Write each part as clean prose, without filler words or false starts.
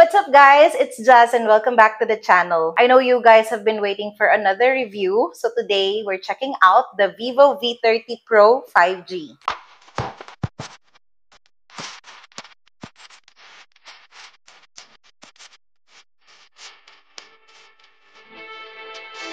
What's up guys? It's Jazz and welcome back to the channel. I know you guys have been waiting for another review. So today we're checking out the Vivo V30 Pro 5G.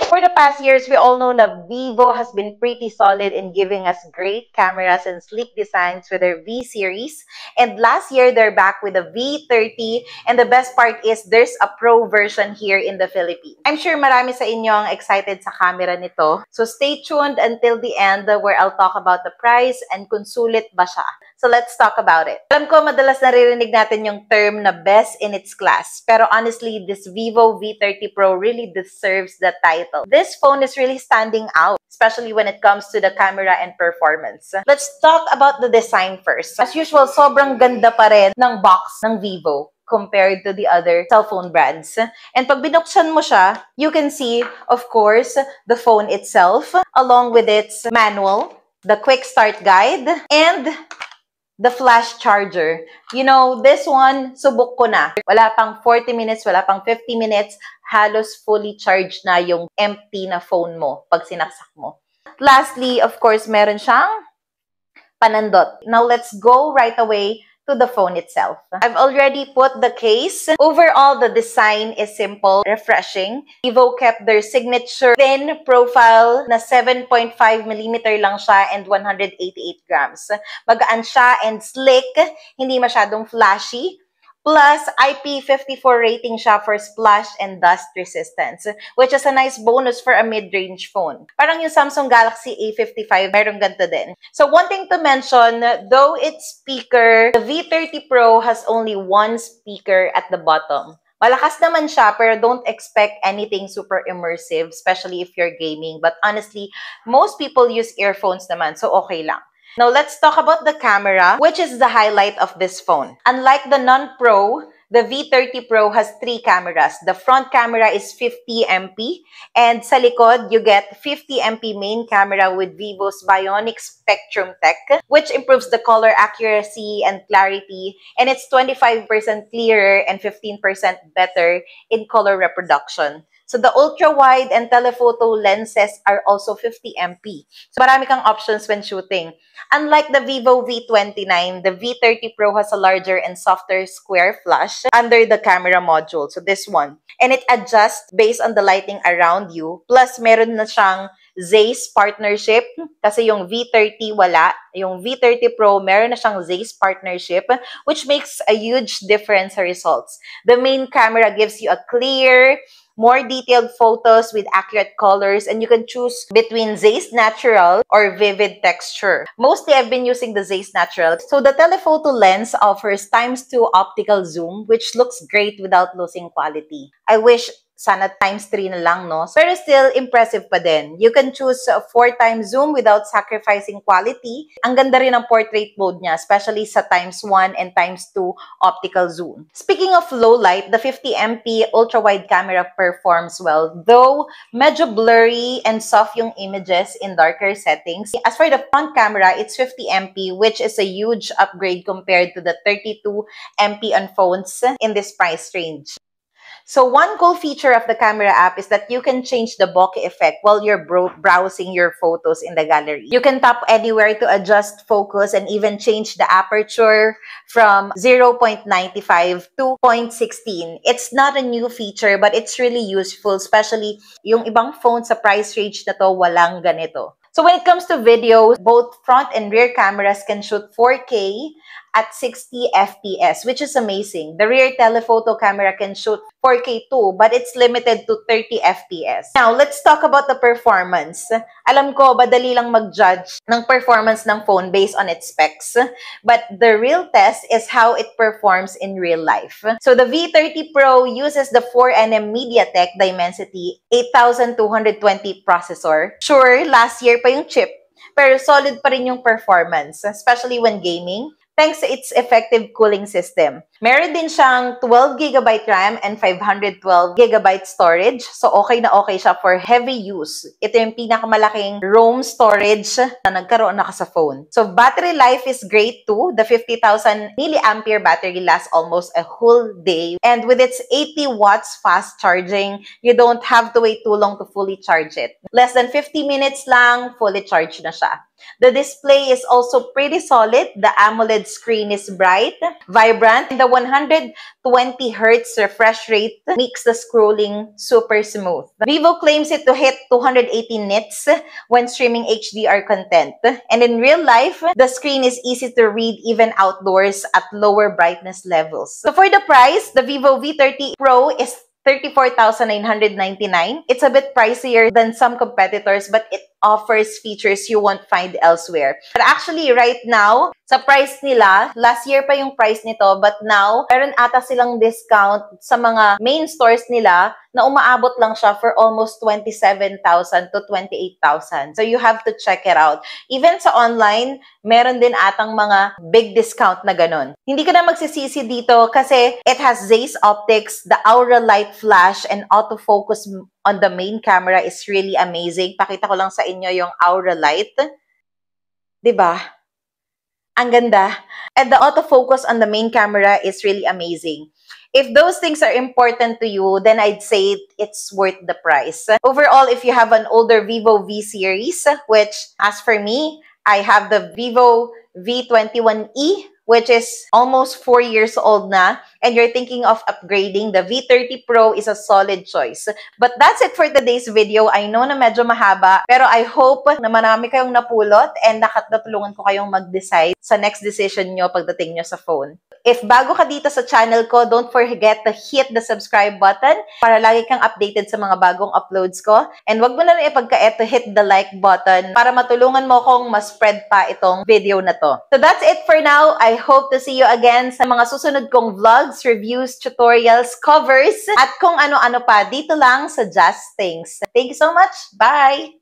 For the past years, we all know that Vivo has been pretty solid in giving us great cameras and sleek designs with their V series. And last year, they're back with the V30. And the best part is there's a Pro version here in the Philippines. I'm sure marami sa inyo ang excited sa camera nito. So stay tuned until the end where I'll talk about the price and kung sulit ba siya. So let's talk about it. Alam ko madalas naririnig natin yung term na best in its class. Pero honestly, this Vivo V30 Pro really deserves that title. This phone is really standing out, especially when it comes to the camera and performance. Let's talk about the design first. As usual, sobrang ganda pa rin ng box ng Vivo compared to the other cellphone brands. And pag binuksan mo siya, you can see, of course, the phone itself, along with its manual, the quick start guide, and the flash charger. You know, this one, subok ko na. Wala pang 40 minutes, wala pang 50 minutes, halos fully charged na yung empty na phone mo pag sinaksak mo. Lastly, of course, meron siyang panandot. Now, let's go right away to the phone itself. I've already put the case. Overall, the design is simple, refreshing. Vivo kept their signature thin profile na 7.5mm lang siya and 188 grams. Magaan siya and slick, hindi masyadong flashy. Plus, IP54 rating siya for splash and dust resistance, which is a nice bonus for a mid-range phone. Parang yung Samsung Galaxy A55, meron ganito din. So, one thing to mention, though its speaker, the V30 Pro has only one speaker at the bottom. Malakas naman siya, pero don't expect anything super immersive, especially if you're gaming. But honestly, most people use earphones naman, so okay lang. Now, let's talk about the camera, which is the highlight of this phone. Unlike the non-Pro, the V30 Pro has three cameras. The front camera is 50MP, and sa likod, you get 50MP main camera with Vivo's Bionic Spectrum Tech, which improves the color accuracy and clarity, and it's 25% clearer and 15% better in color reproduction. So the ultra-wide and telephoto lenses are also 50MP. So marami kang options when shooting. Unlike the Vivo V29, the V30 Pro has a larger and softer square flash under the camera module. So this one. And it adjusts based on the lighting around you. Plus, meron na siyang Zeiss partnership. Kasi yung V30 wala. Yung V30 Pro, meron na siyang Zeiss partnership, which makes a huge difference sa results. The main camera gives you a clear, more detailed photos with accurate colors, and you can choose between Zeiss Natural or Vivid Texture. Mostly, I've been using the Zeiss Natural. So the telephoto lens offers ×2 optical zoom, which looks great without losing quality. I wish sana ×3 na lang, no? Pero still, impressive pa din. You can choose 4x zoom without sacrificing quality. Ang ganda rin ng portrait mode niya, especially sa ×1 and ×2 optical zoom. Speaking of low light, the 50MP ultra-wide camera performs well, though medyo blurry and soft yung images in darker settings. As for the front camera, it's 50MP, which is a huge upgrade compared to the 32MP on phones in this price range. So one cool feature of the camera app is that you can change the bokeh effect while you're browsing your photos in the gallery. You can tap anywhere to adjust focus and even change the aperture from 0.95 to 0.16. It's not a new feature, but it's really useful, especially yung ibang phones sa price range na to, walang ganito. So when it comes to video, both front and rear cameras can shoot 4K at 60 FPS, which is amazing. The rear telephoto camera can shoot 4K too, but it's limited to 30 FPS. Now, let's talk about the performance. Alam ko, madali lang mag-judge ng performance ng phone based on its specs, but the real test is how it performs in real life. So the V30 Pro uses the 4nm MediaTek Dimensity 8220 processor. Sure, last year pa yung chip, pero solid pa rin yung performance, especially when gaming. thanks to its effective cooling system. Meron din siyang 12GB RAM and 512GB storage. So, okay na okay siya for heavy use. Ito yung pinakamalaking ROM storage na nagkaroon na ka sa phone. So, battery life is great too. The 50,000 milliampere battery lasts almost a whole day. And with its 80 watts fast charging, you don't have to wait too long to fully charge it. Less than 50 minutes lang, fully charged na siya. The display is also pretty solid. The AMOLED screen is bright, vibrant, and the 120Hz refresh rate makes the scrolling super smooth. Vivo claims it to hit 280 nits when streaming HDR content. And in real life, the screen is easy to read even outdoors at lower brightness levels. So for the price, the Vivo V30 Pro is 34,999. It's a bit pricier than some competitors, but it offers features you won't find elsewhere. But actually, right now, sa price nila, last year pa yung price nito, but now, meron ata silang discount sa mga main stores nila na umaabot lang siya for almost 27,000 to 28,000. So you have to check it out. Even sa online, meron din atang mga big discount na ganun. Hindi ka na magsisisi dito kasi it has Zeiss optics, the Aura Light Flash, and autofocus on the main camera is really amazing. Pakita ko lang sa inyo yung Aura Light. 'Di ba? Ang ganda. And the autofocus on the main camera is really amazing. If those things are important to you, then I'd say it's worth the price. Overall, if you have an older Vivo V series, which as for me, I have the Vivo V21e, which is almost 4 years old na, and you're thinking of upgrading, the V30 Pro is a solid choice. But that's it for today's video. I know na medyo mahaba, pero I hope na marami kayong napulot and nakatulungan ko kayong mag-decide sa next decision nyo pagdating nyo sa phone. If bago ka dito sa channel ko, don't forget to hit the subscribe button para lagi kang updated sa mga bagong uploads ko. And wag mo na rin ipagka-eto, hit the like button para matulungan mo kong ma-spread pa itong video na to. So that's it for now. I hope to see you again sa mga susunod kong vlogs, reviews, tutorials, covers, at kung ano-ano pa dito lang sa Just Things. Thank you so much. Bye!